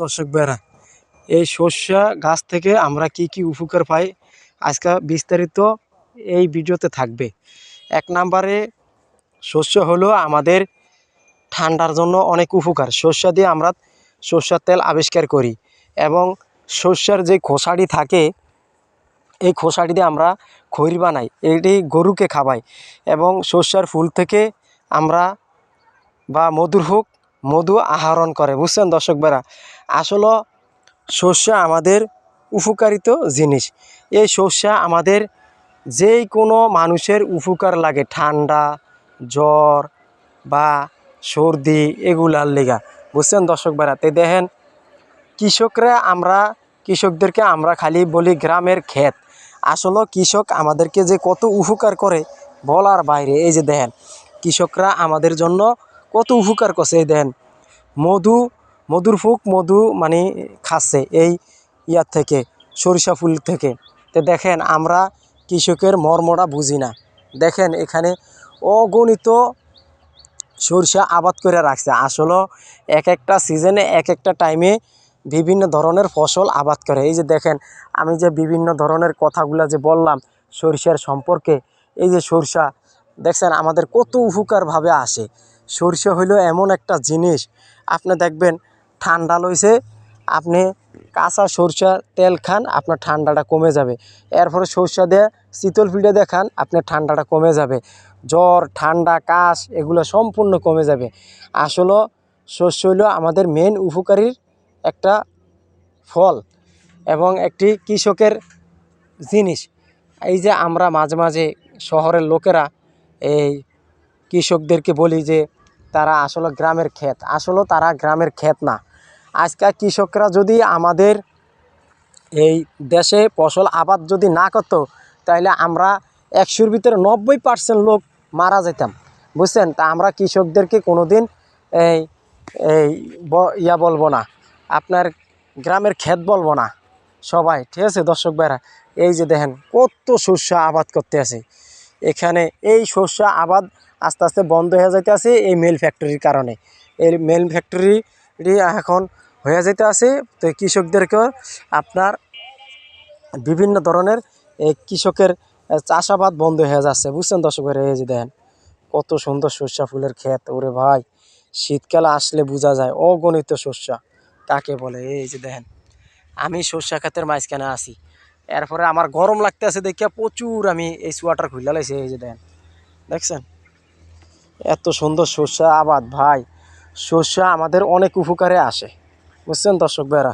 দর্শক ভাইরা, এই সর্ষা গাছ থেকে আমরা কি কি উপকার পাই আজকে বিস্তারিত এই ভিডিওতে থাকবে। এক নম্বরে শস্য হলো আমাদের ঠান্ডার জন্য অনেক উপকার। সর্ষা দিয়ে আমরা সর্ষার তেল আবিষ্কার করি এবং সর্ষার যে খোসাটি থাকে এই খোসাটি দিয়ে আমরা খৈর বানাই, এটি গরুকে খাওয়াই। এবং সর্ষার ফুল থেকে আমরা বা মধুর হোক মধু আহরণ করে, বুঝছেন দর্শক ভাইরা। আসলে সর্ষা আমাদের উপকারিত জিনিস। এই সর্ষা আমাদের যেই কোনো মানুষের উপকার লাগে, ঠান্ডা জ্বর বা সর্দি এগুলার লেগা, বুঝছেন দর্শক ভাইরা। তে দেখেন কৃষকদেরকে আমরা খালি বলি গ্রামের ক্ষেত, আসলে কৃষক আমাদেরকে যে কত উপকার করে বলার বাইরে। এই যে দেখেন কৃষকরা আমাদের জন্য কত উপকার করছে। এই দেখেন মধুর ফুক মধু মানে খাচ্ছে এই ইয়ার থেকে, সরিষা ফুল থেকে। তো দেখেন আমরা কৃষকের মর্মটা বুঝি না। দেখেন এখানে অগণিত সরিষা আবাদ করে রাখছে। আসলে এক একটা সিজনে এক একটা টাইমে বিভিন্ন ধরনের ফসল আবাদ করে। এই যে দেখেন আমি যে বিভিন্ন ধরনের কথাগুলো যে বললাম সরিষার সম্পর্কে, এই যে সরিষা দেখছেন আমাদের কত উপকারভাবে আসে। সরিষা হইল এমন একটা জিনিস, আপনি দেখবেন ঠান্ডা লইছে, আপনি কাঁচা সরষা তেল খান, আপনার ঠান্ডাটা কমে যাবে। এরপরে সরষা দিয়ে শীতল পিঠা দিয়ে খান, আপনার ঠান্ডাটা কমে যাবে। জ্বর ঠান্ডা কাশ এগুলো সম্পূর্ণ কমে যাবে। আসলে শস্য হইল আমাদের মেন উপকারীর একটা ফল এবং একটি কৃষকের জিনিস। এই যে আমরা মাঝে মাঝে শহরের লোকেরা এই কৃষকদেরকে বলি যে তারা আসলে গ্রামের ক্ষেত, আসলে তারা গ্রামের ক্ষেত না। আজকাল কৃষকরা যদি আমাদের এই দেশে ফসল আবাদ যদি না করতো, তাহলে আমরা 100-র ভিতরে 90% লোক মারা যেতাম, বুঝছেন। তা আমরা কৃষকদেরকে কোনো দিন এই এই বলবো না, আপনার গ্রামের ক্ষেত বলবো না সবাই, ঠিক আছে দর্শক ভাইরা। এই যে দেখেন কত শস্য আবাদ করতে আছে এখানে। এই শস্য আবাদ আস্তে আস্তে বন্ধ হয়ে যাইতে আছে এই মিল ফ্যাক্টরির কারণে। এই মিল ফ্যাক্টরি এখন হয়ে যেতে আছে। তো কৃষকদেরকে আপনার বিভিন্ন ধরনের কৃষকের চাষাবাদ বন্ধ হয়ে যাচ্ছে, বুঝছেন দর্শক ভাইরা। এই যে দেখেন কত সুন্দর সর্ষা ফুলের ক্ষেত। ওরে ভাই, শীতকালে আসলে বোঝা যায় অগণিত সর্ষা কাকে বলে। এই যে দেখেন আমি সর্ষা ক্ষেতের মাঝখানে আছি, এরপরে আমার গরম লাগতে আছে দেখিয়া প্রচুর আমি এই সোয়াটার খুলে লাইছি। এই যে দেখেন, দেখছেন এত সুন্দর সর্ষা আবাদ। ভাই সর্ষা আমাদের অনেক উপকারে আসে, বুঝছেন দর্শক ভাইরা।